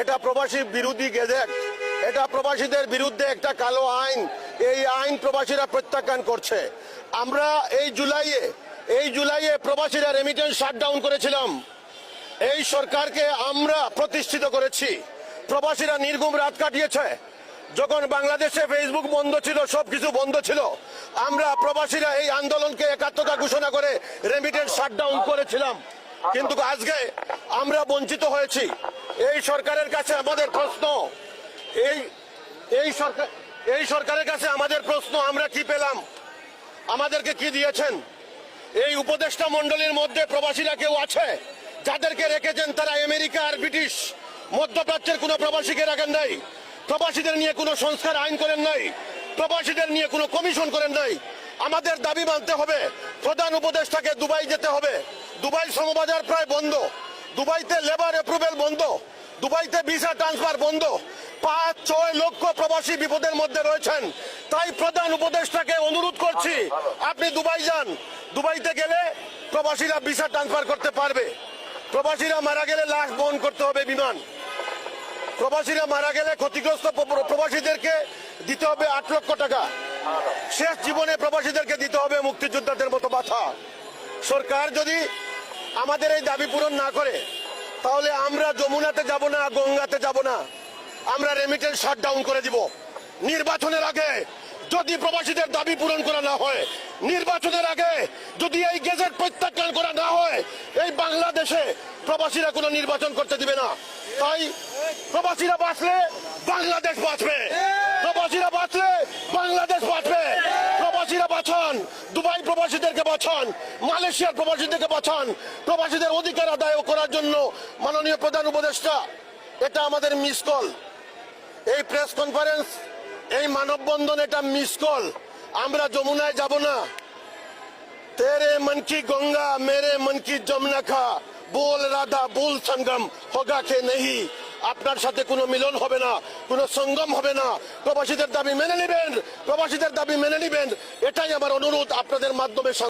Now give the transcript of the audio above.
এটা প্রবাসী বিরোধী গেজেট, এটা প্রবাসীদের বিরুদ্ধে একটা কালো আইন। এই আইন প্রবাসীরা প্রত্যাখ্যান করছে। আমরা এই জুলাইয়ে প্রবাসীরা রেমিটেন্স শাটডাউন করেছিলাম। এই সরকারকে আমরা প্রতিষ্ঠিত করেছি। প্রবাসীরা নির্ঘুম রাত কাটিয়েছে। যখন বাংলাদেশে ফেসবুক বন্ধ ছিল, সবকিছু বন্ধ ছিল, আমরা প্রবাসীরা এই আন্দোলনকে একাত্মতা ঘোষণা করে রেমিটেন্স শাটডাউন করেছিলাম। কিন্তু আজকে আমরা বঞ্চিত হয়েছি। এই সরকারের কাছে আমাদের প্রশ্ন, এই সরকারের কাছে আমাদের প্রশ্ন, আমরা কি পেলাম? আমাদেরকে কি দিয়েছেন? এই উপদেষ্টা মণ্ডলীর মধ্যে প্রবাসীরা কেউ আছে? যাদেরকে রেখেছেন তারা আমেরিকা আর ব্রিটিশ, মধ্যপ্রাচ্যের কোনো প্রবাসীকে রাখেন নাই। প্রবাসীদের নিয়ে কোনো সংস্কার আইন করেন নাই। প্রবাসীদের নিয়ে কোনো কমিশন করেন নাই। আমাদের দাবি মানতে হবে। প্রধান উপদেষ্টাকে দুবাই যেতে হবে। দুবাই শ্রমবাজার প্রায় বন্ধ, দুবাইতে লেবার অ্যাপ্রুভেল বন্ধ, দুবাইতে ভিসা ট্রান্সফার বন্ধ। 5-6 লক্ষ প্রবাসী বিপদের মধ্যে রয়েছেন। তাই প্রধান উপদেষ্টাকে অনুরোধ করছি, আপনি দুবাই যান। দুবাইতে গেলে প্রবাসীরা ভিসা ট্রান্সফার করতে পারবে। প্রবাসীরা মারা গেলে লাশ বহন করতে হবে বিমান। প্রবাসীরা মারা গেলে ক্ষতিগ্রস্ত প্রবাসীদেরকে দিতে হবে 8 লক্ষ টাকা। শেষ জীবনে প্রবাসীদেরকে দিতে হবে মুক্তিযোদ্ধাদের মতো ভাতা। সরকার যদি আমাদের এই দাবি পূরণ না করে, তাহলে আমরা যমুনাতে যাব না, গঙ্গাতে যাব না, আমরা রেমিটেন্স শাটডাউন করে দিব। নির্বাচনের আগে যদি প্রবাসীদের দাবি পূরণ করা না হয়, নির্বাচনের আগে যদি এই গেজেট প্রত্যাখ্যান করা না হয়, এই বাংলাদেশে প্রবাসীরা কোনো নির্বাচন করতে দিবে না। তাই প্রবাসীরা বাঁচলে বাংলাদেশ বাঁচবে, প্রবাসীরা বাঁচলে বাংলাদেশ বাঁচবে। প্রবাসীরা বাঁচান, দুবাই প্রবাসীদেরকে বাঁচান, মালয়েশিয়ার প্রবাসীদেরকে বাঁচান। প্রবাসীদের অধিকার আদায় করার জন্য মাননীয় প্রধান উপদেষ্টা, এটা আমাদের মিস কল। এই প্রেস কনফারেন্স, এই মানববন্ধন, এটা মিস কল। আমরা যমুনায় যাব না। তেরে মন কি গঙ্গা মেরে মন কি যমুনা খা, बोल राधा बोल संगम होगा के नहीं। আপনার সাথে কোনো মিলন হবে না, কোনো সঙ্গম হবে না। প্রবাসীদের দাবি মেনে নেবেন, প্রবাসীদের দাবি মেনে নেবেন, এটাই আমার অনুরোধ আপনাদের মাধ্যমে।